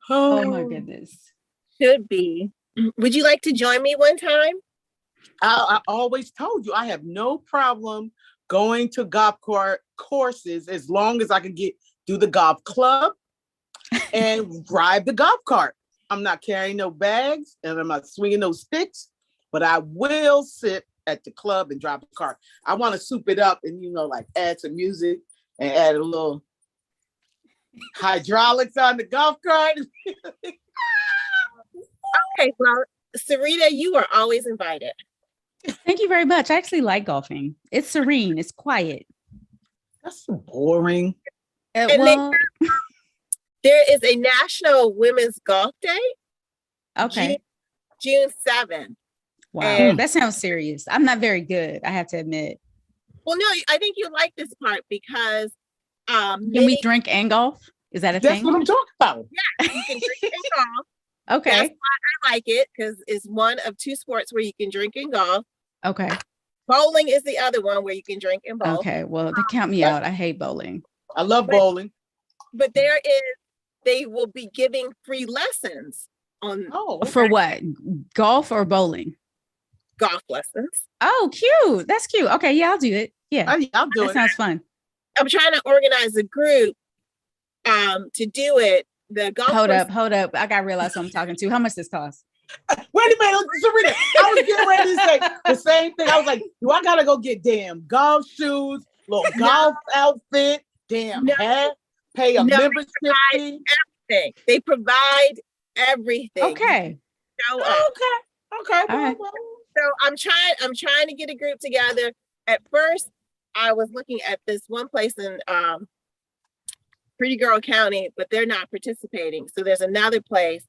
Oh my goodness. Should be. Would you like to join me one time? I always told you I have no problem going to golf courses as long as I can get do the golf club and drive the golf cart. I'm not carrying no bags and I'm not swinging no sticks, but I will sit at the club and drive the cart. I want to soup it up and like add some music and add a little hydraulics on the golf cart. Okay, well, Sarita, you are always invited. Thank you very much. I actually like golfing. It's serene. It's quiet. That's so boring. Well, there is a National Women's Golf Day. Okay. June 7th. Wow. That sounds serious. I'm not very good, I have to admit. Well, no, I think you like this part because can we drink and golf? Is that a thing? That's what I'm talking about. Yeah, you can drink and golf. Okay. That's why I like it, because it's one of two sports where you can drink and golf. Okay. Bowling is the other one where you can drink and bowl. Okay, well, they count me out. I hate bowling. I love bowling. But they will be giving free lessons on. Oh, okay. For what? Golf or bowling? Golf lessons. Oh, cute. That's cute. Okay, yeah, I'll do it. Yeah, I'll do it. That sounds fun. I'm trying to organize a group to do it. The golf. Hold up. I gotta realize who I'm talking to. How much this cost? Wait a minute, Sarita. I was getting ready to say the same thing. I was like, do I gotta go get damn golf shoes, little golf outfit, damn hat, pay a membership fee? Everything. They provide everything. Okay. Show up. Okay. All right. So I'm trying to get a group together. At first, I was looking at this one place in Pretty Girl County, but they're not participating. So there's another place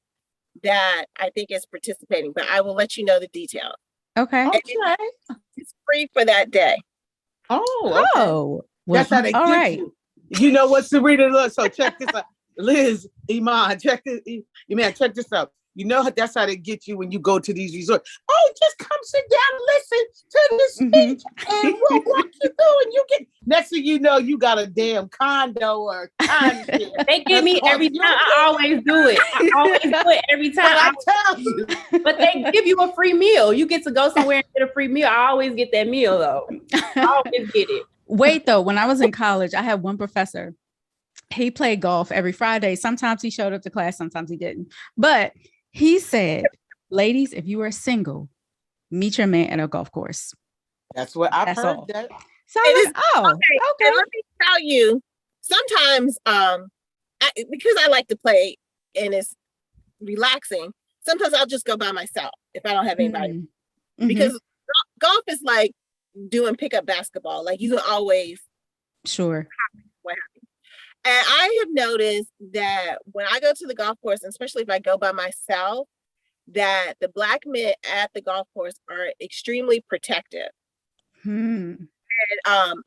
that I think is participating, but I will let you know the details. Okay. It's free for that day. Oh. Well, that's how they get you. You know what, Sarita? Look, so check this out. Liz, Iman, check this out. You know that's how they get you when you go to these resorts. Oh, just come sit down and listen to the speech, and we'll walk you through. And you get next thing you know, you got a damn condo or condo. They give me every time. I always do it. I always do it every time. I tell you. But they give you a free meal. You get to go somewhere and get a free meal. I always get that meal though. I always get it. Wait though, when I was in college, I had one professor. He played golf every Friday. Sometimes he showed up to class, sometimes he didn't. But he said, ladies, if you are single, meet your man at a golf course. That's what I've heard. All. That. So okay. Let me tell you, sometimes because I like to play and it's relaxing, sometimes I'll just go by myself if I don't have anybody. Mm-hmm. Because golf is like doing pickup basketball. Like you can always what happens. And I have noticed that when I go to the golf course, especially if I go by myself, that the Black men at the golf course are extremely protective. And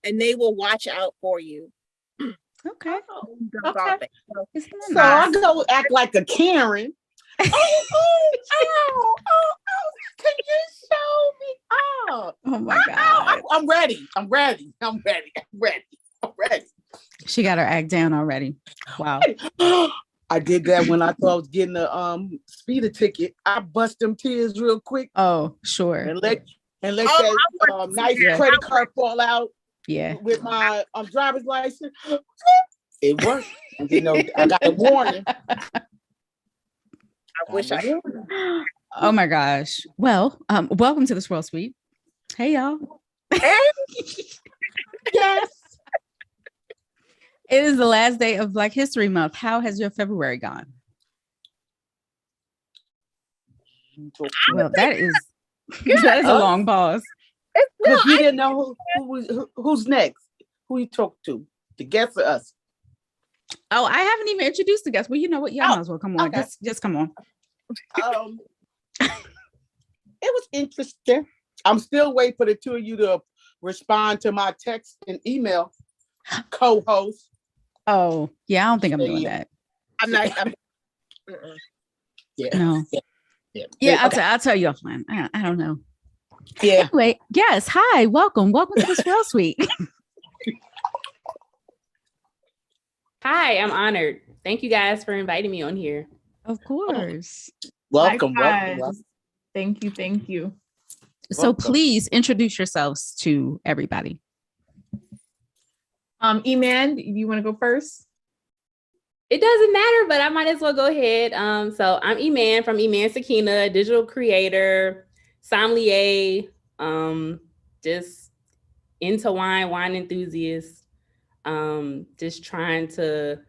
they will watch out for you. Okay. So I go act like a Karen. oh, can you show me? Oh my God. I'm ready. She got her act down already. Wow. I did that when I thought I was getting a speeder ticket. I bust them tears real quick. Oh, sure. And let that nice credit card fall out. Yeah. With my driver's license. It worked. I got a warning. I wish I would. Oh my gosh. Well, welcome to the Swirl Suite. Hey y'all. Hey. Yes. It is the last day of Black History Month. How has your February gone? Well, that is a long pause. Because you didn't know who's next. Who you talk to? The guest or us? Oh, I haven't even introduced the guest. Well, you know what? Y'all might as well come on. Okay. Just come on. It was interesting. I'm still waiting for the two of you to respond to my text and email. Co-host. Oh, yeah, I don't think I'm doing that. I'm not. Yeah. No. Yeah. I'll tell you offline. I don't know. Yeah. Anyway, yes. Hi, welcome to the Swirl Suite. Hi, I'm honored. Thank you guys for inviting me on here. Of course. Welcome. Likewise. Thank you. So Welcome. please introduce yourselves to everybody. E-Man, you want to go first? It doesn't matter, but I might as well go ahead. So I'm E-Man from E-Man Sakina, digital creator, sommelier, just into wine enthusiast, just trying to,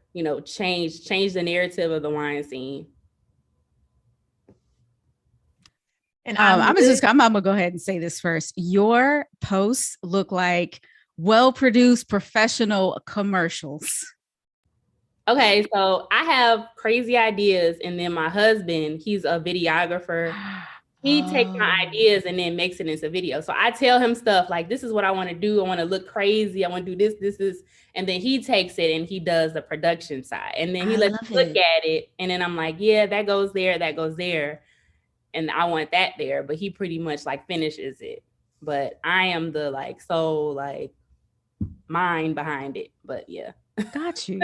change the narrative of the wine scene. And I'm gonna go ahead and say this first. Your posts look like well-produced professional commercials. Okay, so I have crazy ideas, and then my husband, he's a videographer. He takes my ideas and then makes it into video. So I tell him stuff like, this is what I want to do. I want to look crazy. I want to do this. And then he takes it and he does the production side. And then he lets me look at it. And then I'm like, yeah, that goes there. That goes there. And I want that there. But he pretty much like finishes it. But I am the mind behind it. But yeah. Got you.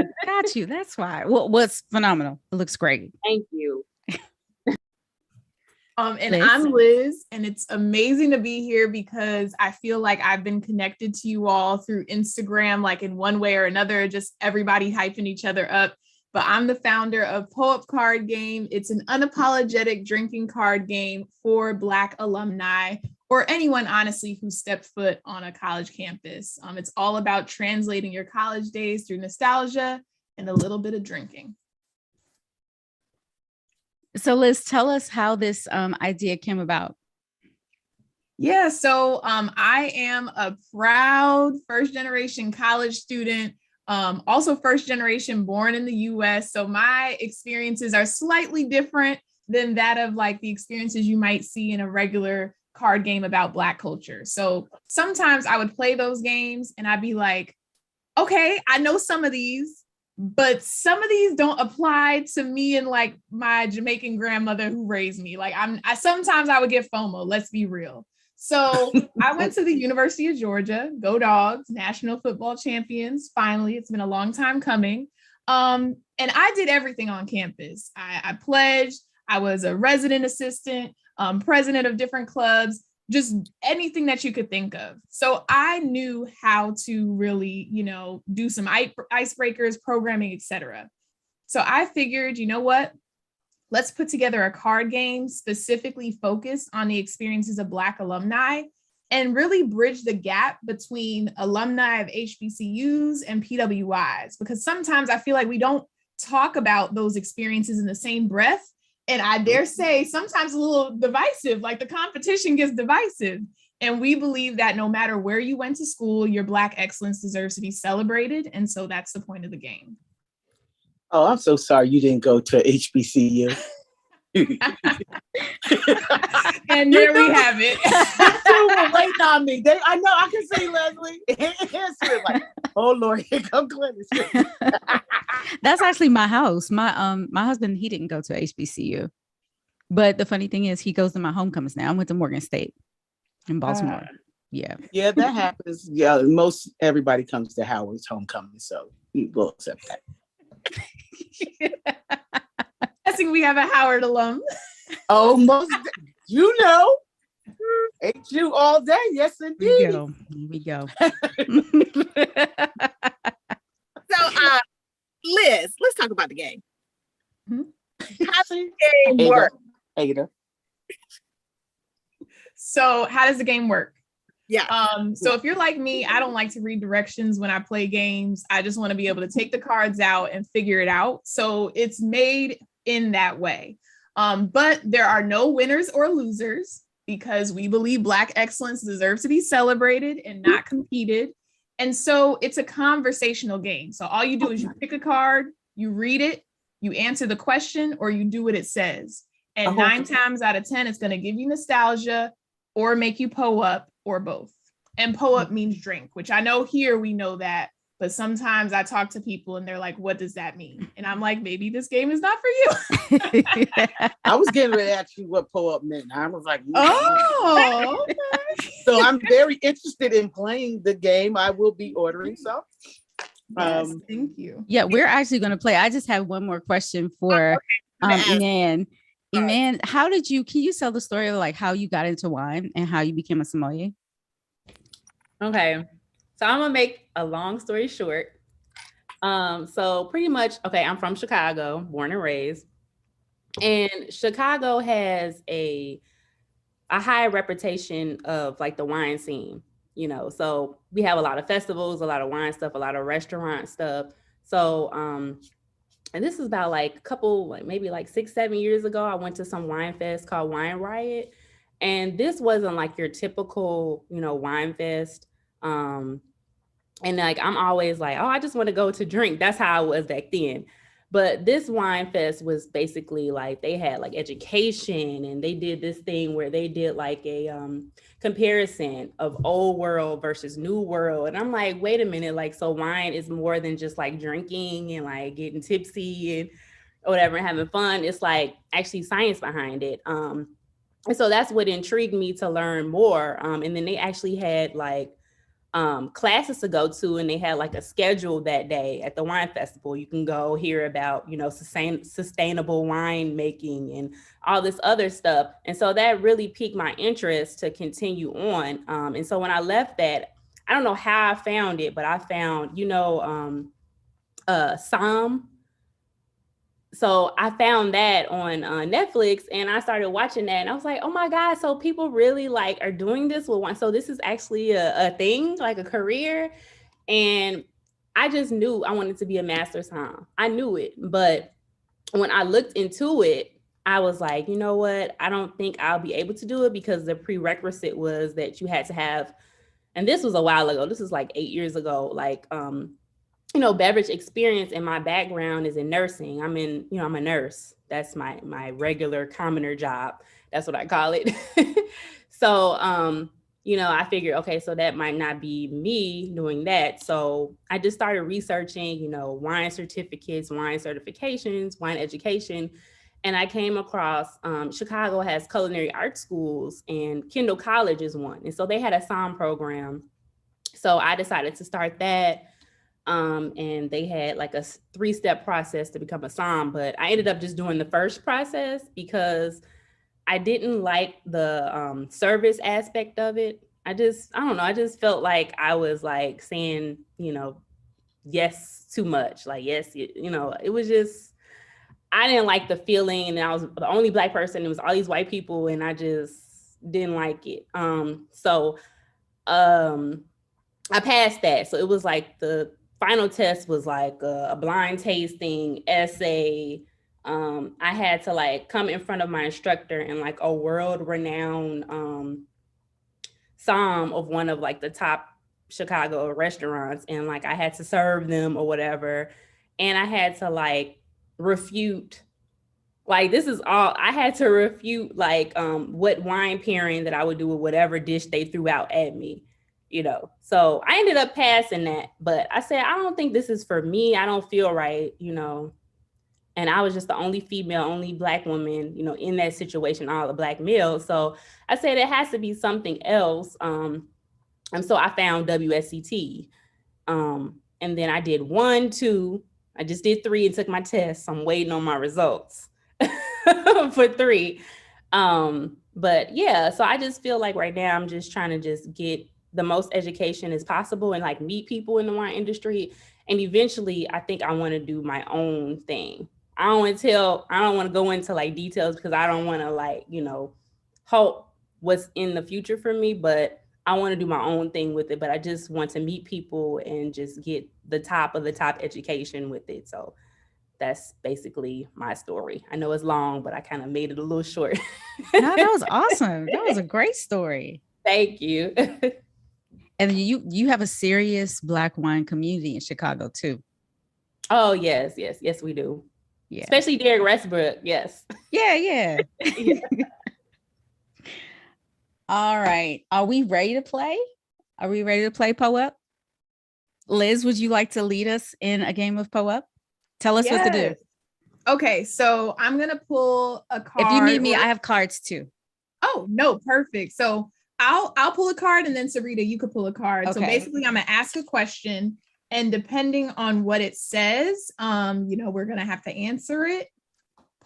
That's why. What's phenomenal. It looks great. Thank you. And Liz? I'm Liz, and it's amazing to be here because I feel like I've been connected to you all through Instagram, like in one way or another, just everybody hyping each other up. But I'm the founder of Pull-Up Card Game. It's an unapologetic drinking card game for Black alumni or anyone, honestly, who stepped foot on a college campus. It's all about translating your college days through nostalgia and a little bit of drinking. So Liz, tell us how this idea came about. Yeah, so I am a proud first generation college student, also first generation born in the US. So my experiences are slightly different than that of like the experiences you might see in a regular card game about Black culture. So sometimes I would play those games and I'd be like, okay, I know some of these, but some of these don't apply to me and like my Jamaican grandmother who raised me. Like sometimes I would get FOMO, let's be real. So I went to the University of Georgia, go Dogs, national football champions. Finally, it's been a long time coming. And I did everything on campus. I pledged, I was a resident assistant, president of different clubs, just anything that you could think of. So I knew how to really, do some icebreakers, programming, etc. So I figured, you know what? Let's put together a card game specifically focused on the experiences of Black alumni and really bridge the gap between alumni of HBCUs and PWIs, because sometimes I feel like we don't talk about those experiences in the same breath. And I dare say sometimes a little divisive, like the competition gets divisive. And we believe that no matter where you went to school, your Black excellence deserves to be celebrated. And so that's the point of the game. Oh, I'm so sorry you didn't go to HBCU. And there we have it. They were waiting on me. I know, I can see Leslie. Answer like, oh Lord, here come Glennis. That's actually my house. My husband, he didn't go to HBCU. But the funny thing is he goes to my homecomings now. I went to Morgan State in Baltimore. Yeah. Yeah, that happens. Yeah, most everybody comes to Howard's homecoming, so we'll accept that. Guessing we have a Howard alum. Almost, ain't you all day? Yes, indeed. Here we go. So, Liz, let's talk about the game. Hmm? How does the game work? Ada. So how does the game work? Yeah. So if you're like me, I don't like to read directions when I play games. I just want to be able to take the cards out and figure it out. So it's made in that way. But there are no winners or losers because we believe Black excellence deserves to be celebrated and not competed. And so it's a conversational game. So all you do is you pick a card, you read it, you answer the question, or you do what it says. And 9 times out of 10, it's going to give you nostalgia or make you po up or both. And po up means drink, which I know here we know that, but sometimes I talk to people and they're like, what does that mean? And I'm like, maybe this game is not for you. I was getting ready to ask you what pull up meant. I was like, oh, okay. So I'm very interested in playing the game. I will be ordering some. Yes, thank you. Yeah, we're actually going to play. I just have one more question for Iman, how did you, can you tell the story of like how you got into wine and how you became a sommelier? Okay. So I'm gonna make a long story short. So pretty much, okay, I'm from Chicago, born and raised. And Chicago has a high reputation of like the wine scene, so we have a lot of festivals, a lot of wine stuff, a lot of restaurant stuff. So and this is about like a couple, like maybe like 6-7 years ago, I went to some wine fest called Wine Riot. And this wasn't like your typical, wine fest. And like I'm always like, oh, I just want to go to drink. That's how I was back then. But this wine fest was basically like they had like education, and they did this thing where they did like a comparison of old world versus new world. And I'm like, wait a minute, like, so wine is more than just like drinking and like getting tipsy and whatever and having fun. It's like actually science behind it. And so that's what intrigued me to learn more. And then they actually had like classes to go to, and they had like a schedule that day at the wine festival. You can go hear about, sustainable wine making and all this other stuff. And so that really piqued my interest to continue on. And so when I left that, I don't know how I found it, but I found, so I found that on Netflix, and I started watching that, and I was like, oh my God, so people really like are doing this with wine. So this is actually a thing, like a career. And I just knew I wanted to be a master somm. I knew it. But when I looked into it, I was like, you know what? I don't think I'll be able to do it, because the prerequisite was that you had to have, and this was a while ago, this is like 8 years ago, like beverage experience. And my background is in nursing. I'm a nurse. That's my regular commoner job. That's what I call it. So, I figured, okay, so that might not be me doing that. So I just started researching, wine certificates, wine certifications, wine education. And I came across, Chicago has culinary art schools, and Kendall College is one. And so they had a somm program. So I decided to start that. And they had like a 3-step process to become a somm, but I ended up just doing the first process because I didn't like the service aspect of it. I don't know. I just felt like I was like saying, yes, too much. Like, yes, it was just, I didn't like the feeling. And I was the only Black person. It was all these white people, and I just didn't like it. So I passed that. So it was like the final test was like a blind tasting essay. I had to like come in front of my instructor in like a world-renowned somm of one of like the top Chicago restaurants, and like I had to serve them or whatever, and I had to like refute, like this is all I had to refute, like what wine pairing that I would do with whatever dish they threw out at me. So I ended up passing that, but I said, I don't think this is for me. I don't feel right, and I was just the only female, only Black woman, in that situation, all the Black males. So I said, it has to be something else. And so I found WSET. And then I did 1, 2, I just did 3 and took my test. I'm waiting on my results for 3. But yeah, so I just feel like right now I'm just trying to just get the most education as possible and like meet people in the wine industry. And eventually I think I want to do my own thing. I don't want to go into like details, because I don't want to like, hope what's in the future for me, but I want to do my own thing with it. But I just want to meet people and just get the top of the top education with it. So that's basically my story. I know it's long, but I kind of made it a little short. No, that was awesome. That was a great story. Thank you. And you have a serious Black wine community in Chicago too. Oh, yes, we do. Yeah. Especially Derek Westbrook. Yes. Yeah. All right. Are we ready to play? Are we ready to play Poe Up? Liz, would you like to lead us in a game of Poe Up? Tell us what to do. Okay, so I'm going to pull a card. If you need me, I have cards too. Oh, no, perfect. So I'll pull a card, and then Sarita, you could pull a card. Okay. So basically I'm going to ask a question, and depending on what it says, we're going to have to answer it.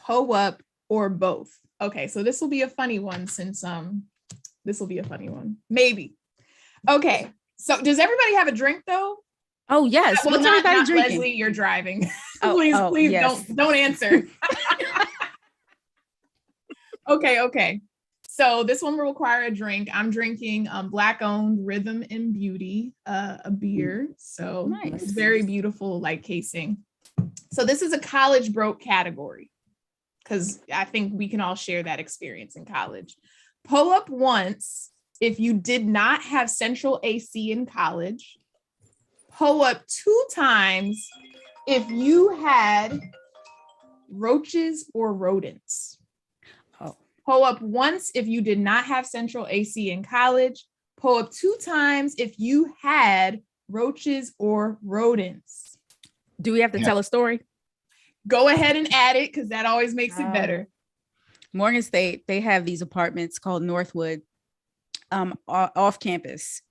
Pull-up, or both? Okay, so this will be a funny one since this will be a funny one. Maybe. Okay. So does everybody have a drink though? Oh yes. Well, What's not everybody drinking? Leslie, you're driving. Oh, please yes. don't answer. Okay. So this one will require a drink. I'm drinking Black-owned Rhythm and Beauty, a beer. So Nice. It's very beautiful, like casing. So this is a college broke category because I think we can all share that experience in college. Pull up once if you did not have central AC in college. Pull up 2 times if you had roaches or rodents. Oh. Pull up once if you did not have central AC in college. Pull up 2 times if you had roaches or rodents. Do we have to tell a story? Go ahead and add it because that always makes it better. Morgan State, they have these apartments called Northwood off campus.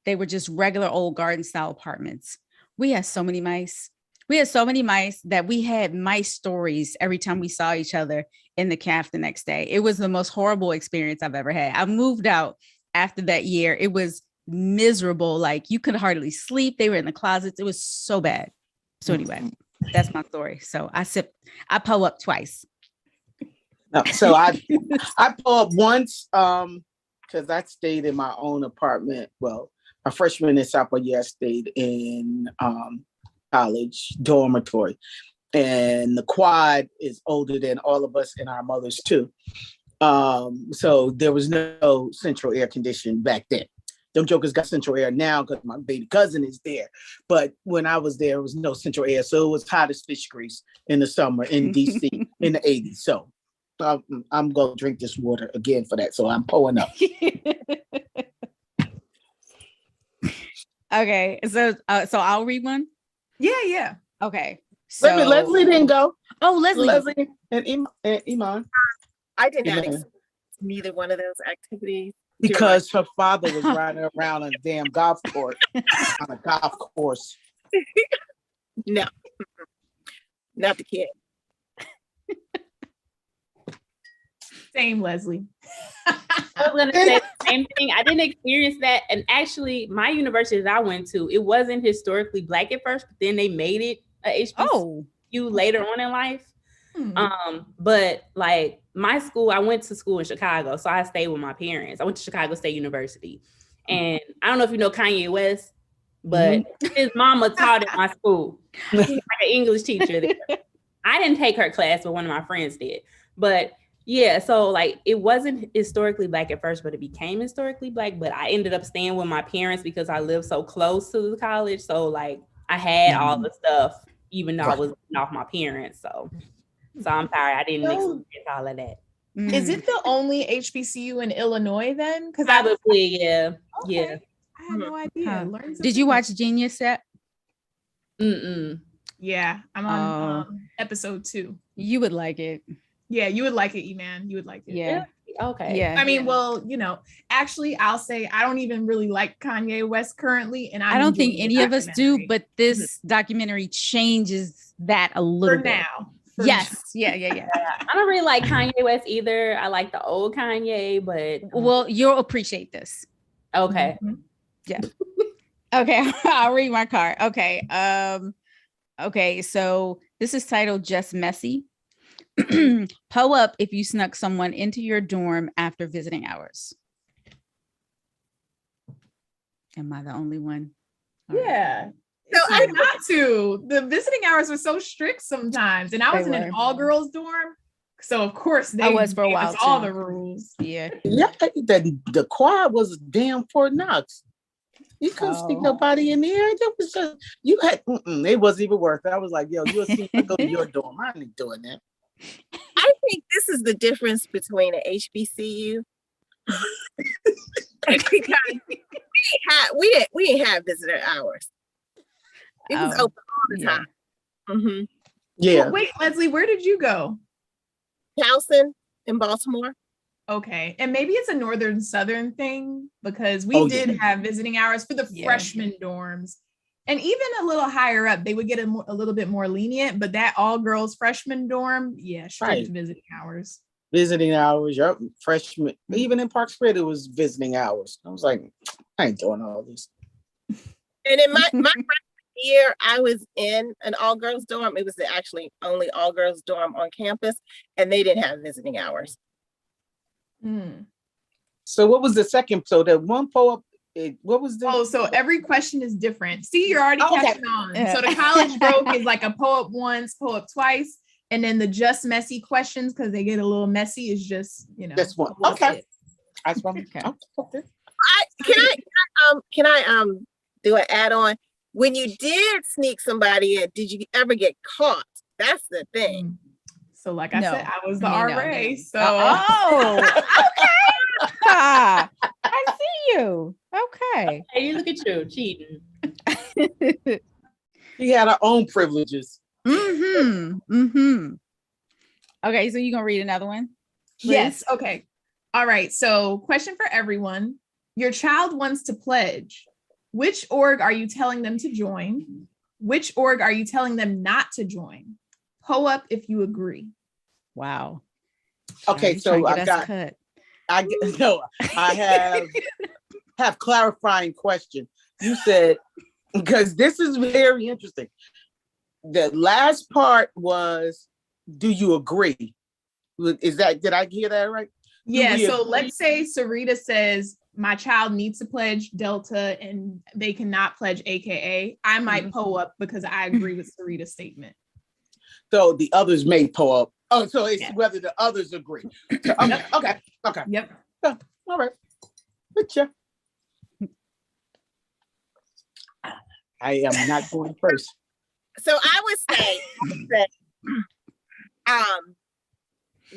They were just regular old garden style apartments. We had so many mice. That we had mice stories every time we saw each other in the calf the next day. It was the most horrible experience I've ever had. I moved out after that year. It was miserable. Like you could hardly sleep. They were in the closets. It was so bad. So anyway, that's my story. So I pull up twice. No, so I pull up once because I stayed in my own apartment. Well, my freshman and sophomore year, I stayed in college dormitory, and the quad is older than all of us and our mothers too. So there was no central air conditioning back then. Them jokers got central air now because my baby cousin is there. But when I was there was no central air, so it was hot as fish grease in the summer in DC in the 80s. So I'm gonna drink this water again for that. So I'm pulling up. Okay, so I'll read one. Yeah. Okay. So Leslie didn't go. Oh, Leslie and Iman. I did not experience neither one of those activities. Because her father was riding around on a damn golf course on a golf course. No, not the kid. Same, Leslie. I was gonna say the same thing. I didn't experience that, and actually, my university that I went to, it wasn't historically Black at first, but then they made it a HBCU later on in life. But like my school, I went to school in Chicago, so I stayed with my parents. I went to Chicago State University, and I don't know if you know Kanye West, but his mama taught at my school. She was like an English teacher there. I didn't take her class, but one of my friends did. But yeah, so like it wasn't historically Black at first, but it became historically Black. But I ended up staying with my parents because I lived so close to the college. So like I had all the stuff, even though I was off my parents. So I'm sorry, I didn't experience all of that. Is it the only HBCU in Illinois then? Because probably, yeah. Okay. Yeah. I had no idea. Did you watch Genius yet? Yeah, I'm on episode 2. You would like it. Yeah, you would like it, E-Man. You would like it. Yeah. Okay. Yeah. I mean, well, actually, I'll say I don't even really like Kanye West currently, and I don't think any of us do. But this documentary changes that a little bit. Now. Yes. Yeah. I don't really like Kanye West either. I like the old Kanye, but well, you'll appreciate this. Okay. Yeah. Okay. I'll read my card. Okay. Okay. So this is titled Just Messy. Pull up if you snuck someone into your dorm after visiting hours. Am I the only one? Yeah. So I not to. The visiting hours were so strict sometimes, and I was in an all-girls dorm, so of course they was for a while too. All the rules. Yeah. The quad was damn Fort Knox. You couldn't stick nobody in there. That was just you had. It wasn't even worth it. I was like, yo, you'll see. Go to your dorm. I ain't doing that. I think this is the difference between an HBCU. Because we didn't have visitor hours. It was open all the time. Mm-hmm. Yeah. Well, wait, Leslie, where did you go? Towson in Baltimore. Okay. And maybe it's a northern southern thing because we did have visiting hours for the freshman dorms. And even a little higher up, they would get a little bit more lenient, but that all girls freshman dorm, yeah, strict visiting hours. Visiting hours, yep, freshman. Even in Park Square, it was visiting hours. I was like, I ain't doing all this. And in my freshman year, I was in an all-girls dorm. It was actually only all-girls dorm on campus, and they didn't have visiting hours. So what was the second? So that one po-up, what was the? Oh, so every question is different. See, you're already catching on. Yeah. So the college broke is like a po-up once, po-up twice, and then the just messy questions, because they get a little messy, is just, you know. That's one. Okay. That's one. Okay. Can I do an add-on? When you did sneak somebody in, did you ever get caught? That's the thing. So like I said, I was the RA. So okay. I see you. Okay. Hey, look at you cheating. He had her own privileges. Okay, so you gonna read another one? Please? Yes. Okay. All right. So question for everyone. Your child wants to pledge. Which org are you telling them to join? Which org are you telling them not to join? Pull up if you agree. Wow. Okay, so I have clarifying question. You said, because this is very interesting. The last part was, do you agree? Did I hear that right? Yeah, so let's say Sarita says, my child needs to pledge Delta and they cannot pledge AKA. I might pull up because I agree with Sarita's statement. So the others may pull up. Oh, so it's whether the others agree. So, okay. Yep. Oh, all right. Good. I am not going first. So I would say that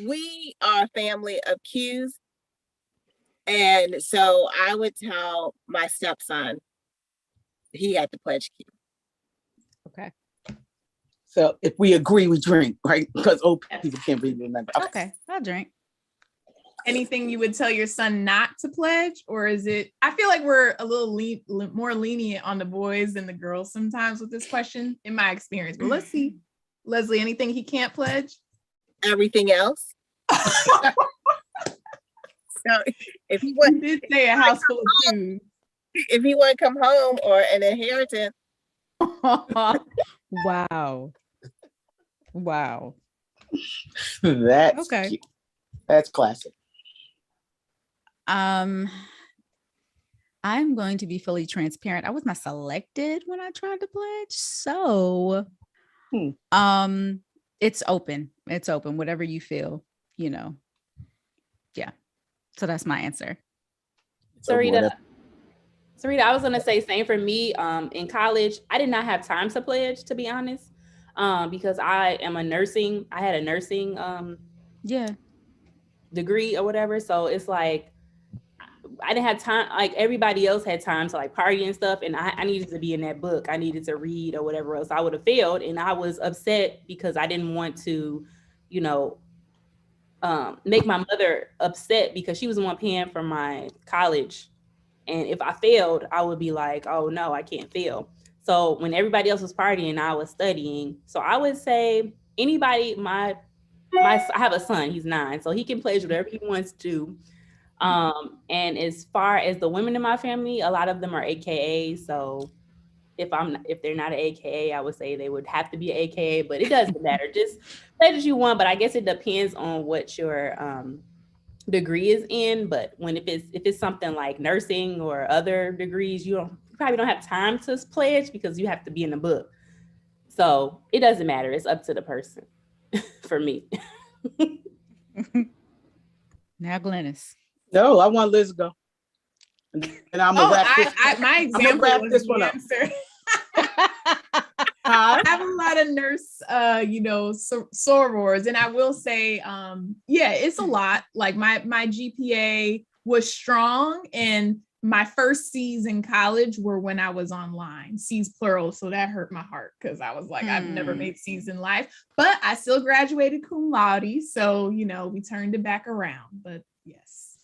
we are a family of Qs. And so I would tell my stepson he had to pledge Q. Okay. So if we agree, we drink, right? Because old people can't really remember. Okay, I'll drink. Anything you would tell your son not to pledge? Or is it, I feel like we're a little more lenient on the boys than the girls sometimes with this question, in my experience. But let's see. Leslie, anything he can't pledge? Everything else. So if he wants, did say a house full of Qs. If he want to come home or an inheritance. Wow. That's okay. Cute. That's classic. I'm going to be fully transparent. I was not selected when I tried to pledge. So it's open. It's open. Whatever you feel, Yeah. So that's my answer. Sarita, I was gonna say same for me. In college, I did not have time to pledge, to be honest, because I had a nursing degree or whatever. So it's like I didn't have time. Like everybody else had time to like party and stuff, and I needed to be in that book. I needed to read or whatever else. I would have failed, and I was upset because I didn't want to, make my mother upset because she was the one paying for my college. And if I failed, I would be like, oh no, I can't fail. So when everybody else was partying, I was studying. So I would say anybody, I have a son, he's 9, so he can pledge whatever he wants to. And as far as the women in my family, a lot of them are AKA. So if they're not an AKA, I would say they would have to be an AKA, but it doesn't matter. Just pledge as you want, but I guess it depends on what your degree is in. But if it's something like nursing or other degrees, you probably don't have time to pledge because you have to be in the book. So it doesn't matter. It's up to the person for me. Now Glennis. No, I want Liz to go. And I'm gonna wrap this one up. I have a lot of nurse, sorors, and I will say, it's a lot. Like my GPA was strong, and my first C's in college were when I was online, C's plural. So that hurt my heart because I was like, I've never made C's in life, but I still graduated cum laude. So, we turned it back around, but yes.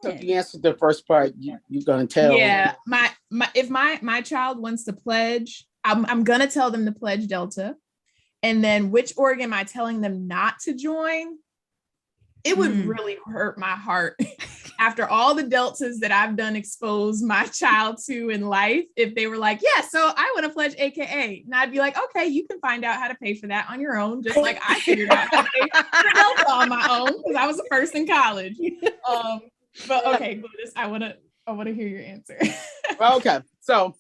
So you answered the first part, you're going to tell. Yeah, my if my child wants to pledge, I'm gonna tell them to pledge Delta. And then which org am I telling them not to join? It would really hurt my heart after all the deltas that I've done expose my child to in life. If they were like, yeah, so I want to pledge AKA. And I'd be like, okay, you can find out how to pay for that on your own. Just like I figured out how to pay for Delta on my own because I was the first in college. But okay, Glynis, I want to hear your answer. Okay, so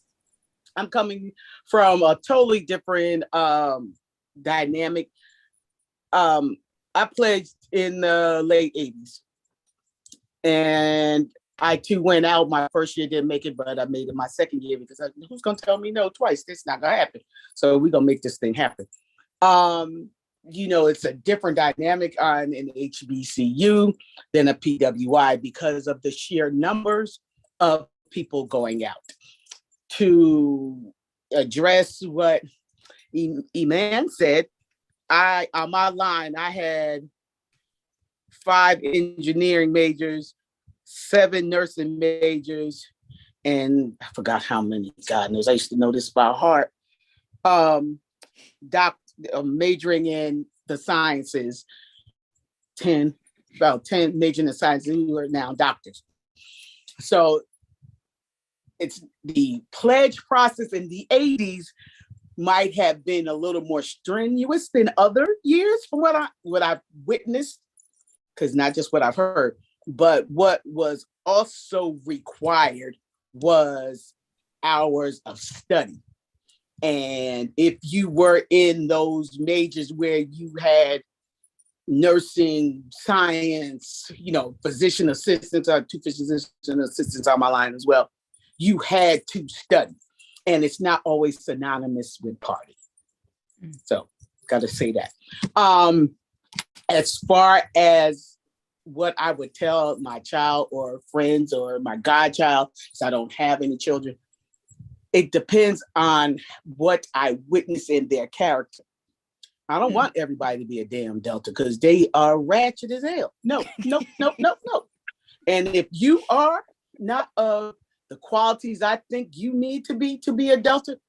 I'm coming from a totally different dynamic. I pledged in the late 80s. And I too went out. My first year didn't make it, but I made it my second year because who's going to tell me no twice? This is not going to happen. So we're going to make this thing happen. It's a different dynamic on an HBCU than a PWI because of the sheer numbers of people going out. To address what Iman said, on my line, I had 5 engineering majors, 7 nursing majors, and I forgot how many. God knows, I used to know this by heart. Majoring in the sciences, about 10 majoring in sciences who are now doctors. So it's the pledge process in the 80s might have been a little more strenuous than other years from what I've witnessed, because not just what I've heard, but what was also required was hours of study. And if you were in those majors where you had nursing, science, physician assistants, 2 physician assistants on my line as well, you had to study. And it's not always synonymous with party. So got to say that. As far as what I would tell my child or friends or my godchild, because I don't have any children, it depends on what I witness in their character. I don't want everybody to be a damn Delta because they are ratchet as hell. No. And if you are not the qualities I think you need to be a Delta,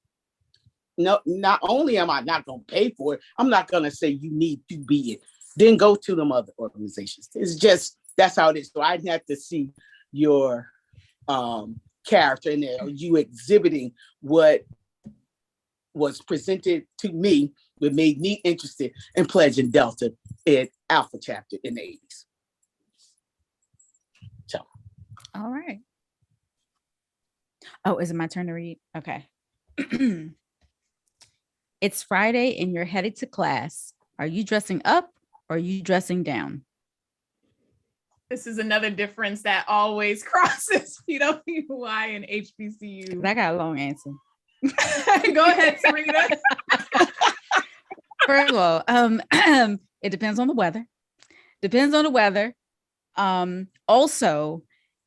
no, not only am I not going to pay for it, I'm not going to say you need to be it. Then go to them other organizations. It's just, that's how it is. So I'd have to see your character in there, you exhibiting what was presented to me, that made me interested in pledging Delta in Alpha Chapter in the 80s. So. All right. Oh, is it my turn to read? Okay. It's Friday and you're headed to class. Are you dressing up or are you dressing down? This is another difference that always crosses PWI and HBCU. I got a long answer. Go ahead, Serena. First of all, it depends on the weather. Also,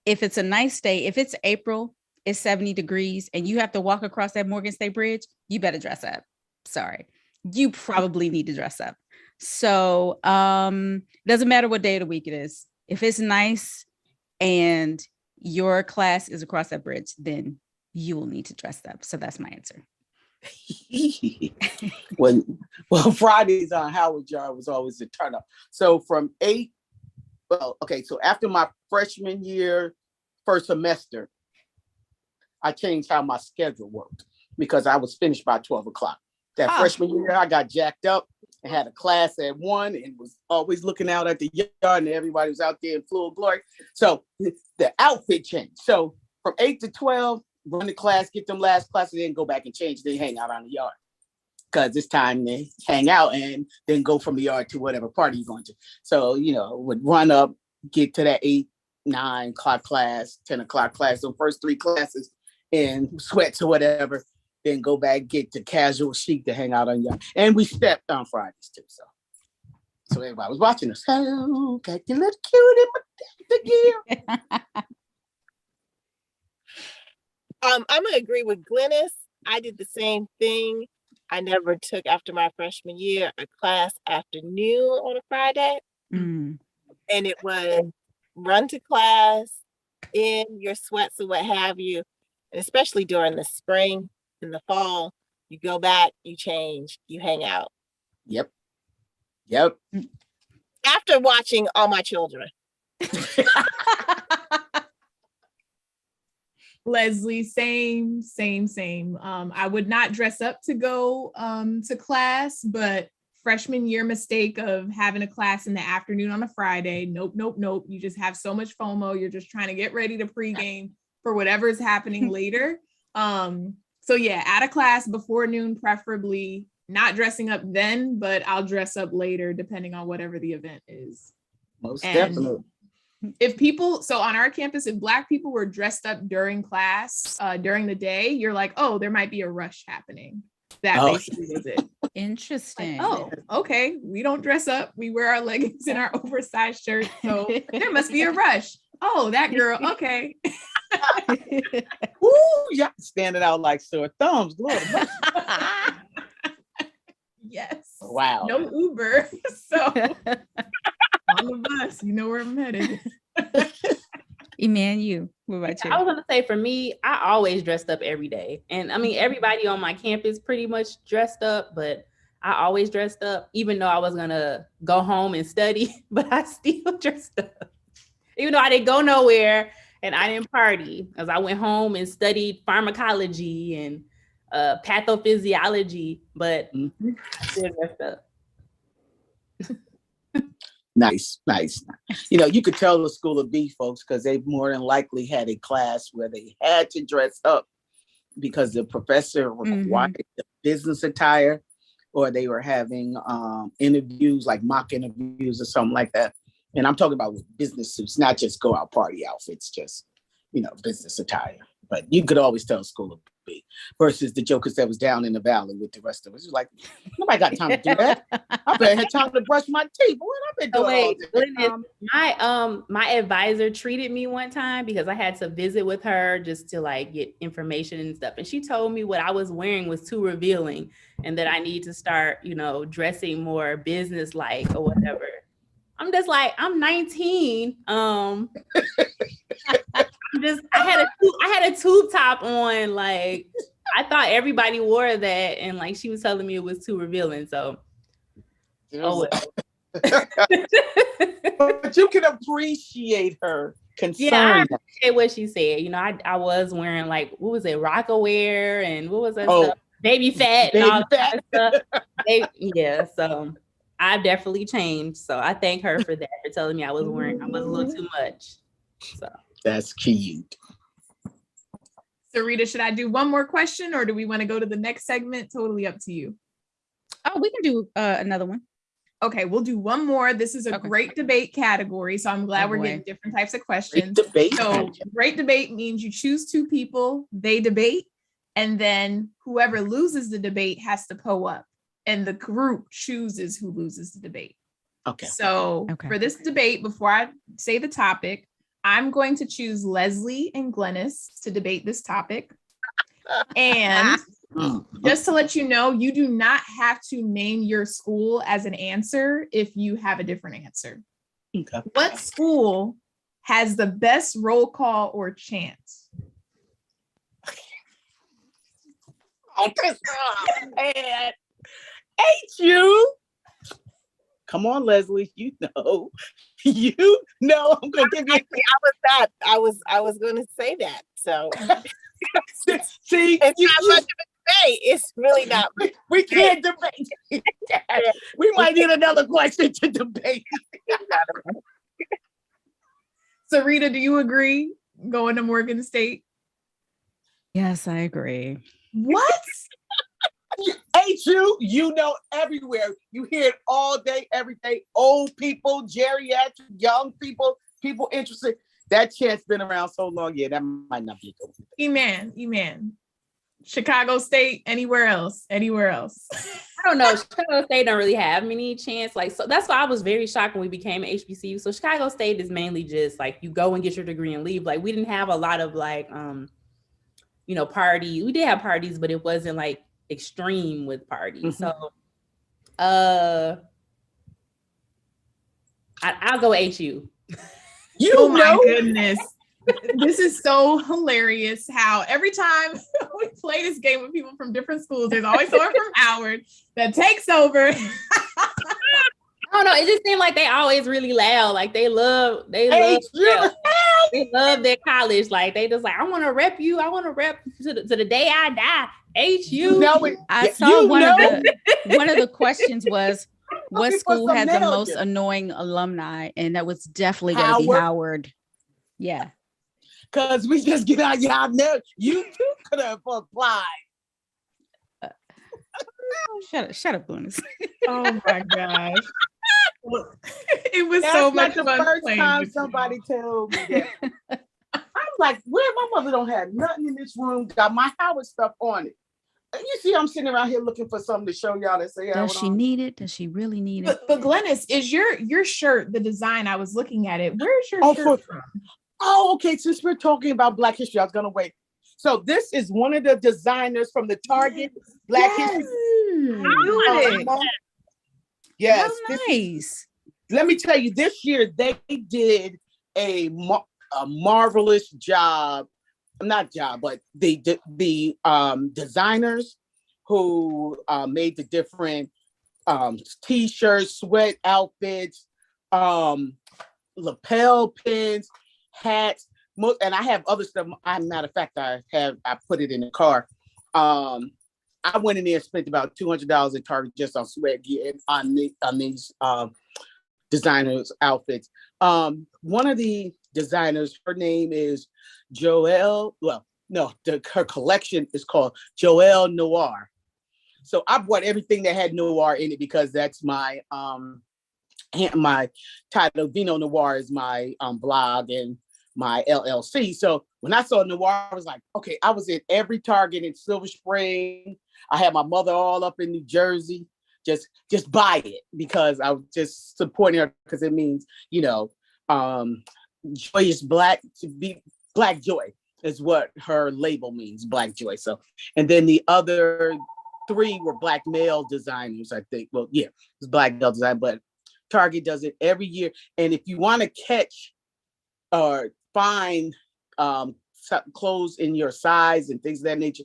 if it's a nice day, if it's April, it's 70 degrees and you have to walk across that Morgan State Bridge, you better dress up. Sorry. You probably need to dress up. So doesn't matter what day of the week it is. If it's nice and your class is across that bridge, then you will need to dress up. So that's my answer. Well, Fridays on Howard Yard was always a turn up. So from 8, so after my freshman year, first semester, I changed how my schedule worked because I was finished by 12 o'clock. That freshman year, I got jacked up and had a class at 1 and was always looking out at the yard and everybody was out there in full glory. So the outfit changed. So from 8 to 12, run the class, get them last classes, then go back and change, then hang out on the yard. Because it's time to hang out and then go from the yard to whatever party you're going to. So, would run up, get to that 8, 9 o'clock class, 10 o'clock class, the first 3 classes in sweats or whatever, then go back, get to casual chic to hang out on yard. And we stepped on Fridays too. So everybody was watching us. Oh, got your little cute in my gear. I'm gonna agree with Glynis. I did the same thing. I never took, after my freshman year, a class afternoon on a Friday. Mm. And it was run to class in your sweats or what have you. And especially during the spring and the fall, you go back, you change, you hang out. Yep. After watching All My Children. Leslie, same. I would not dress up to go to class, but freshman year mistake of having a class in the afternoon on a Friday. Nope. You just have so much FOMO. You're just trying to get ready to pregame for whatever is happening later. So yeah, at a class before noon, preferably. Not dressing up then, but I'll dress up later depending on whatever the event is. Most definitely. If people, so on our campus, if Black people were dressed up during class, during the day, you're like, oh, there might be a rush happening. That basically was it. Interesting. Like, oh, okay. We don't dress up. We wear our leggings and our oversized shirts. So there must be a rush. Oh, that girl. Okay. Ooh, yeah, standing out like sore thumbs. Lord. Yes. Wow. No Uber. So on the bus, you know where I'm headed. Emmanuel, what about you? I was gonna say, for me, I always dressed up every day. And I mean, everybody on my campus pretty much dressed up, but I always dressed up, even though I was gonna go home and study, but I still dressed up. Even though I didn't go nowhere and I didn't party, as I went home and studied pharmacology and pathophysiology, but I still dressed up. Nice. You know, you could tell the School of B folks because they more than likely had a class where they had to dress up because the professor required the business attire, or they were having interviews, like mock interviews or something like that. And I'm talking about business suits, not just go out party outfits, just, you know, business attire. But you could always tell School of B versus the jokers that was down in the valley with the rest of us. It was like, nobody got time to do that. I bet I had time to brush my teeth. What I've been doing all day. My advisor treated me one time because I had to visit with her just to like get information and stuff. And she told me what I was wearing was too revealing and that I need to start, you know, dressing more business-like or whatever. I'm just like, I'm 19. I had a tube top on. Like, I thought everybody wore that, and like she was telling me it was too revealing. So, well. But you can appreciate her concern. Yeah, I appreciate what she said. You know, I was wearing like, what was it, Rockaware, and what was that stuff? Baby fat and all that stuff. So I've definitely changed. So I thank her for that, for telling me I was a little too much. So that's cute. So Rita, should I do one more question or do we want to go to the next segment? Totally up to you. Oh, we can do another one. Okay, we'll do one more. This is a great debate category. So I'm glad we're getting different types of questions. Great debate. So great debate means you choose two people, they debate, and then whoever loses the debate has to po up. And the group chooses who loses the debate. Okay. So for this debate, before I say the topic, I'm going to choose Leslie and Glennis to debate this topic. And just to let you know, you do not have to name your school as an answer if you have a different answer. Okay. What school has the best roll call or chant? Oh, man. HU. Come on, Leslie. You know. I'm gonna give you. I was going to say that. So see, it's not much of a debate. It's really not. We can't debate. We might need another question to debate. So Rita, do you agree going to Morgan State? Yes, I agree. What? HU, you know, everywhere. You hear it all day, every day. Old people, geriatric, young people, people interested. That chant's been around so long. Yeah, that might not be a good one. Eman. Chicago State, anywhere else? I don't know. Chicago State don't really have many chants. Like, so that's why I was very shocked when we became an HBCU. So Chicago State is mainly just like you go and get your degree and leave. Like, we didn't have a lot of like, party. We did have parties, but it wasn't like extreme with parties. So I'll go HU. Oh my goodness. This is so hilarious how every time we play this game with people from different schools, there's always someone from Howard that takes over. I don't know. It just seemed like they always really loud. Like they love their college. Like they just like, I want to rep you. I want to rep to the day I die. HU. I saw one of the questions was, what school had the most annoying alumni? And that was definitely going to be Howard. Yeah. Because we just get out y'all know you too could have applied. Shut up, Lunas. Oh my gosh. It was That's so much the fun. First time somebody told me that. I'm like, where my mother don't have nothing in this room, got my Howard stuff on it. And you see, I'm sitting around here looking for something to show y'all that say does she need it? Does she really need it? But Glennis, is your shirt, the design? I was looking at it. Where's your shirt from? Oh, okay. Since we're talking about Black history, I was gonna wait. So this is one of the designers from the Target Black History. Yes. How nice. Let me tell you, this year they did a marvelous job. Not job, but the designers who made the different t-shirts, sweat outfits, lapel pins, hats, and I have other stuff. Matter of fact, I put it in the car. I went in there and spent about $200 at Target just on sweat gear and on these designers' outfits. One of the designers, her name is Joelle. Well, no, her collection is called Joelle Noir. So I bought everything that had noir in it because that's my title. Vino Noir is my blog and my LLC. So when I saw noir, I was like, okay, I was in every Target in Silver Spring. I had my mother all up in New Jersey. Just buy it because I was just supporting her because it means, joyous black, to be black joy is what her label means, black joy. So, and then the other 3 were black male designers, I think. Well, yeah, it's black male design, but Target does it every year. And if you want to catch or find clothes in your size and things of that nature,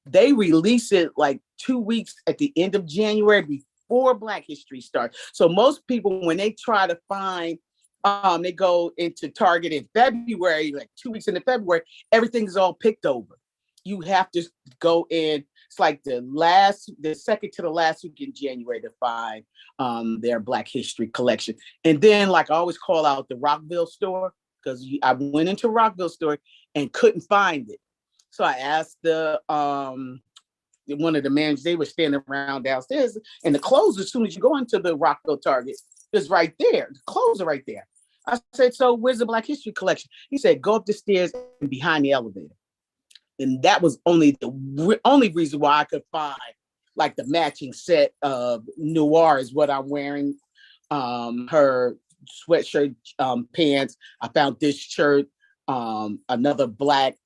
they release it like 2 weeks at the end of January before Black History starts. So most people, when they try to find, they go into Target in February, like 2 weeks into February, everything's all picked over. You have to go in. It's like the second to the last week in January to find their Black History collection. And then, like, I always call out the Rockville store because I went into Rockville store and couldn't find it. So I asked one of the managers. They were standing around downstairs, and the clothes, as soon as you go into the Rockville Target, is right there. The clothes are right there. I said, so where's the Black History collection? He said, go up the stairs and behind the elevator. And that was only the only reason why I could find like the matching set of noir is what I'm wearing. Her sweatshirt, pants. I found this shirt, another black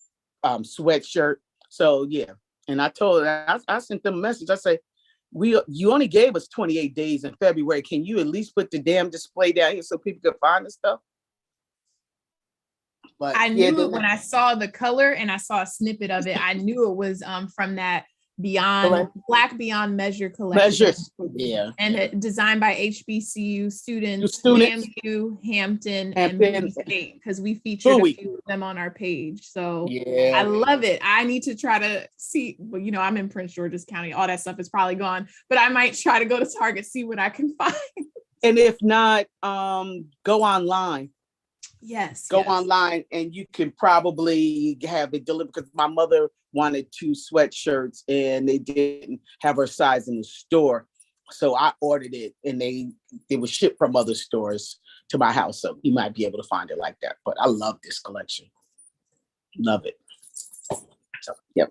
sweatshirt. So yeah, and I told her, I sent them a message. I say, you only gave us 28 days in February. Can you at least put the damn display down here so people can find the stuff? But I knew it when I saw the color and I saw a snippet of it. I knew it was from that Black Beyond Measure collection. Measures, yeah. And designed by HBCU students. FAMU, Hampton, and Bowie State, because we featured a few of them on our page. So yeah, I love it. I need to try to see, I'm in Prince George's County. All that stuff is probably gone, but I might try to go to Target, see what I can find. And if not, go online. Yes. Go online and you can probably have it delivered because my mother wanted 2 sweatshirts and they didn't have her size in the store. So I ordered it and it was shipped from other stores to my house. So you might be able to find it like that. But I love this collection. Love it. So, yep.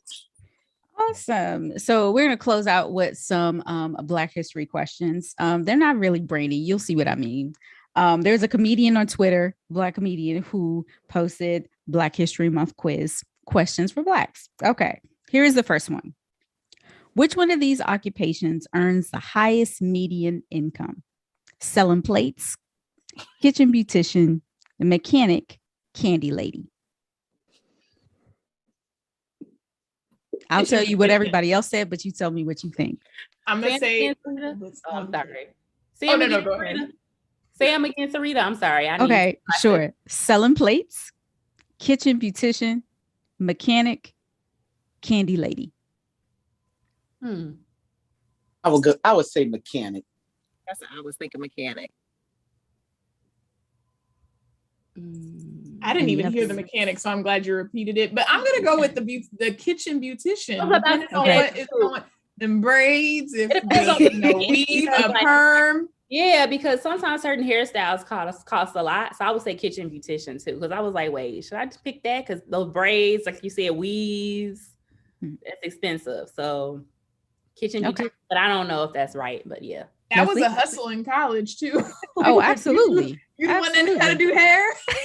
Awesome. So we're going to close out with some Black History questions. They're not really brainy. You'll see what I mean. There's a comedian on Twitter, Black comedian, who posted Black History Month quiz questions for Blacks. Okay, here is the first one. Which one of these occupations earns the highest median income? Selling plates, kitchen beautician, the mechanic, candy lady. I'll tell you what everybody else said, but you tell me what you think. I'm gonna say. Oh, I'm sorry. No, go ahead. Sam against Sarita. I'm sorry. Okay, sure. Selling plates, kitchen beautician, mechanic, candy lady. I would say mechanic. That's what I was thinking, mechanic. I didn't even hear the mechanic, so I'm glad you repeated it. But I'm gonna go with the kitchen beautician. Depending on what is on them braids, if weave, a perm. Yeah, because sometimes certain hairstyles cost a lot. So I would say kitchen beautician too. Because I was like, wait, should I just pick that? Because those braids, like you said, weaves, that's expensive. So kitchen beautician, but I don't know if that's right. But yeah. That was a hustle in college too. Oh, absolutely. You the one that knew how to do hair?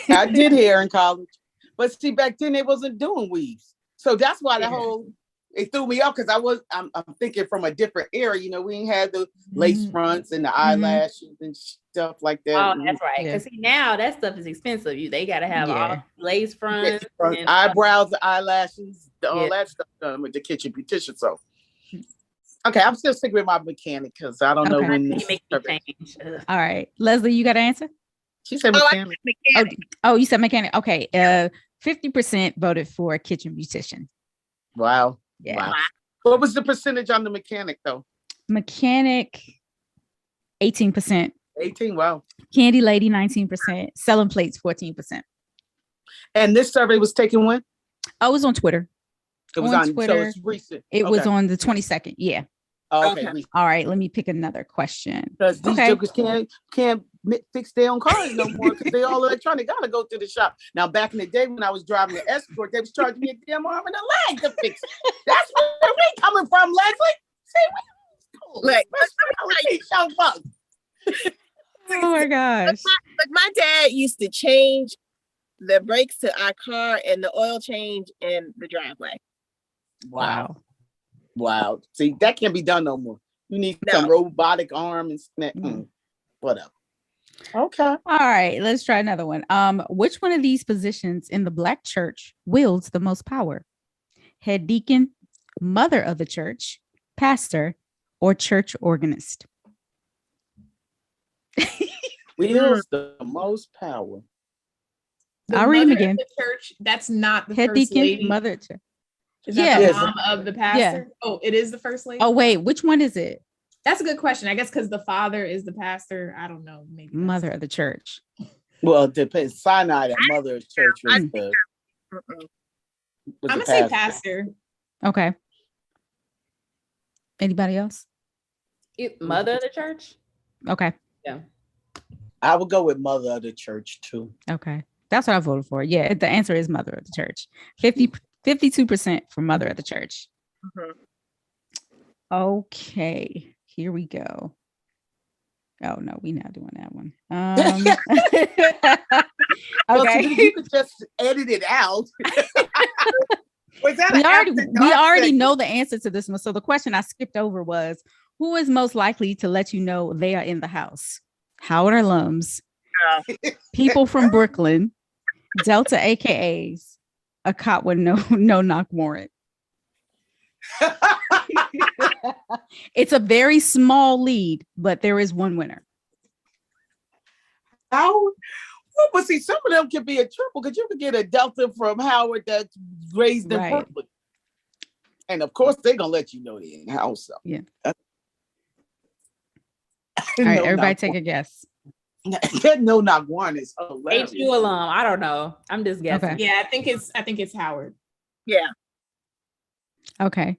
I did hair in college. But see, back then they wasn't doing weaves. So that's why it threw me off, because I'm thinking from a different era. You know, we ain't had the lace fronts and the eyelashes and stuff like that. Oh, that's right. Because see, now that stuff is expensive. They gotta have all lace fronts, and eyebrows, eyelashes, all that stuff done with the kitchen beautician. So okay, I'm still sticking with my mechanic because I don't know when make change. All right, Leslie, you got an answer? She said mechanic. Oh, you said mechanic. Okay, 50% voted for kitchen beautician. Wow. Yeah. Wow. What was the percentage on the mechanic though? Mechanic, 18%. 18. Wow. Candy lady, 19%. Selling plates, 14%. And this survey was taken when? Oh, it was on Twitter. It was on Twitter. So it's recent. It was on the 22nd. Yeah. Oh, okay. All right. Let me pick another question. Because these jokers can't fix their own cars no more because they all electronic. Gotta go to the shop. Now, back in the day when I was driving the Escort, they was charging me a damn arm and a leg to fix it. That's where we coming from, Leslie. Oh my gosh. My dad used to change the brakes to our car and the oil change in the driveway. Wow. See, that can't be done no more. You need some robotic arm and whatever. Okay. All right, let's try another one. Which one of these positions in the Black church wields the most power? Head deacon, mother of the church, pastor, or church organist? Wields the most power. I'll read them again. The church, that's not the head first deacon, lady. mother of church. Is that the mom of the pastor? Yeah. Oh, it is the first lady? Oh, wait, which one is it? That's a good question. I guess because the father is the pastor. I don't know. Maybe mother of the church. Well, it depends. Sinai, the mother of church was I'm gonna say pastor. Okay. Anybody else? Mother of the church? Okay. Yeah. I would go with mother of the church too. Okay. That's what I voted for. Yeah, the answer is mother of the church. 52% for mother of the church. Okay, here we go. Oh no, we're not doing that one. Okay, you could just edit it out. we already know the answer to this one. So the question I skipped over was, who is most likely to let you know they are in the house? Howard alums, people from Brooklyn, Delta AKAs, a cop with no knock warrant. It's a very small lead, but there is one winner. Howard? Well, but see, some of them could be a triple because you could get a Delta from Howard that's raised in Brooklyn. And of course, they're going to let you know they're in the house. So. Yeah. All right, everybody take a guess. That no knock warrant is hilarious. HU alum. I don't know. I'm just guessing. Okay. Yeah, I think it's Howard. Yeah. Okay.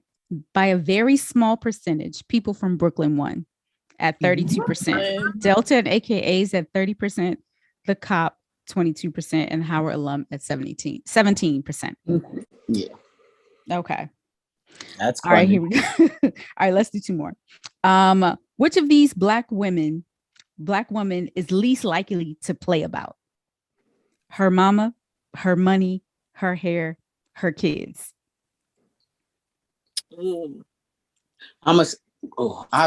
By a very small percentage, people from Brooklyn won at 32%. Delta and AKAs at 30%. The cop 22%, and Howard alum at 17%. Yeah. Okay. That's all right. Here we go. All right, let's do two more. Which of these black woman is least likely to play about? Her mama, her money, her hair, her kids. I'll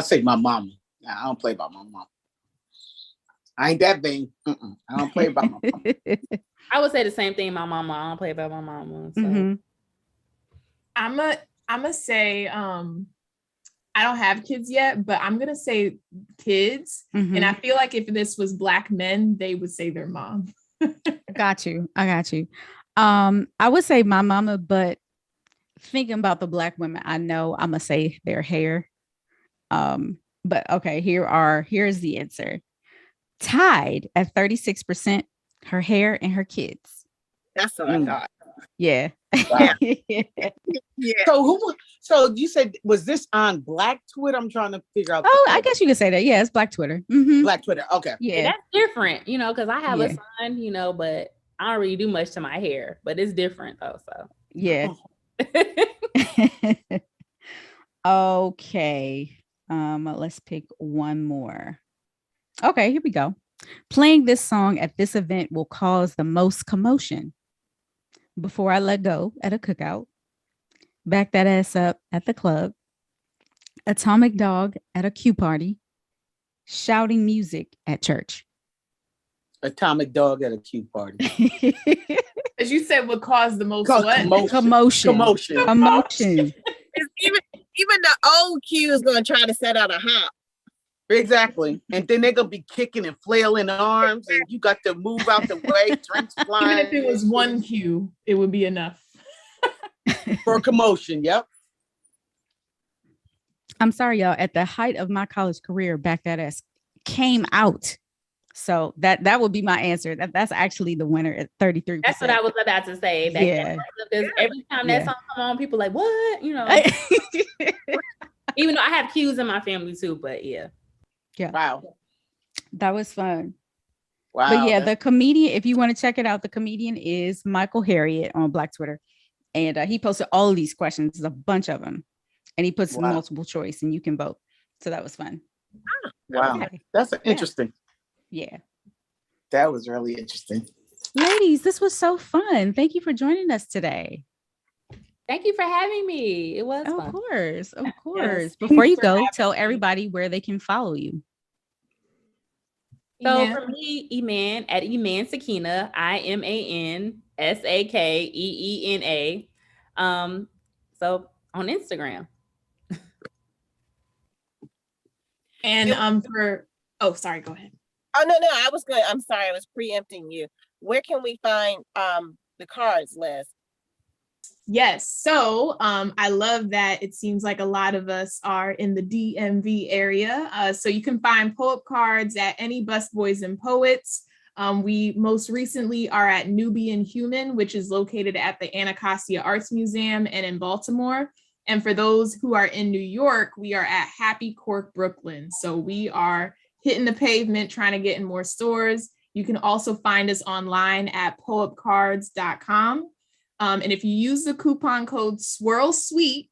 say my mama. I don't play about my mom. I ain't that vain. I don't play about my mama. I would say the same thing. My mama. I don't play about my mama. So. I'm I'm gonna say I don't have kids yet, but I'm gonna say kids. And I feel like if this was Black men, they would say their mom. Got you. I got you. I would say my mama, but thinking about the Black women, I know I'm gonna say their hair. But okay, here's the answer. Tied at 36%, her hair and her kids. That's what I thought. Yeah. Wow. Yeah. So you said, was this on Black Twitter? I'm trying to figure out. Oh, I guess you could say that. Yeah, it's Black Twitter. Black Twitter. Okay. Yeah. That's different, you know, because I have a son, but I don't really do much to my hair, but it's different though. So yeah. Okay. Let's pick one more. Okay, here we go. Playing this song at this event will cause the most commotion. Before I let go at a cookout. Back that ass up at the club. Atomic dog at a Q party. Shouting music at church. Atomic dog at a Q party. As you said, would cause the most Commotion. Even the old Q is going to try to set out a hop. Exactly. And then they're going to be kicking and flailing arms, and you got to move out the way, drinks flying. Even if it was one Q, it would be enough. For commotion, yep. I'm sorry, y'all. At the height of my college career, Back That Ass came out. So that would be my answer. That's actually the winner at 33%. That's what I was about to say. Because every time that song come on, people like, what? You know. Even though I have Qs in my family too, but yeah. Yeah. Wow. That was fun. Wow. But yeah, the comedian, if you want to check it out, the comedian is Michael Harriot on Black Twitter. And he posted all of these questions, there's a bunch of them. And he puts multiple choice and you can vote. So that was fun. Wow. Okay. That's interesting. Yeah. That was really interesting. Ladies, this was so fun. Thank you for joining us today. Thank you for having me. It was fun. Of course. Yes. Before you go, tell everybody where they can follow you. So for me, Iman at Iman Sakina, IMANSAKEENA. So on Instagram. And sorry, go ahead. Oh no, I'm sorry, I was preempting you. Where can we find the cards, Liz? Yes. So I love that it seems like a lot of us are in the DMV area. So you can find poet cards at any Busboys and Poets. We most recently are at Nubian Human, which is located at the Anacostia Arts Museum and in Baltimore. And for those who are in New York, we are at Happy Cork Brooklyn. So we are hitting the pavement, trying to get in more stores. You can also find us online at poetcards.com. And if you use the coupon code Swirl Sweet,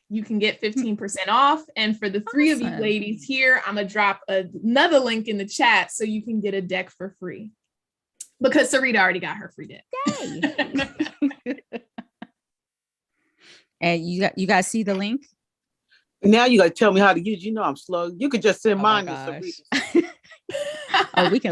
you can get 15% off. And for the three of you ladies here, I'm going to drop another link in the chat so you can get a deck for free. Because Sarita already got her free deck. Yay. And you guys see the link? Now you got to tell me how to use. You know I'm slow. You could just send mine to Sarita. Oh, we can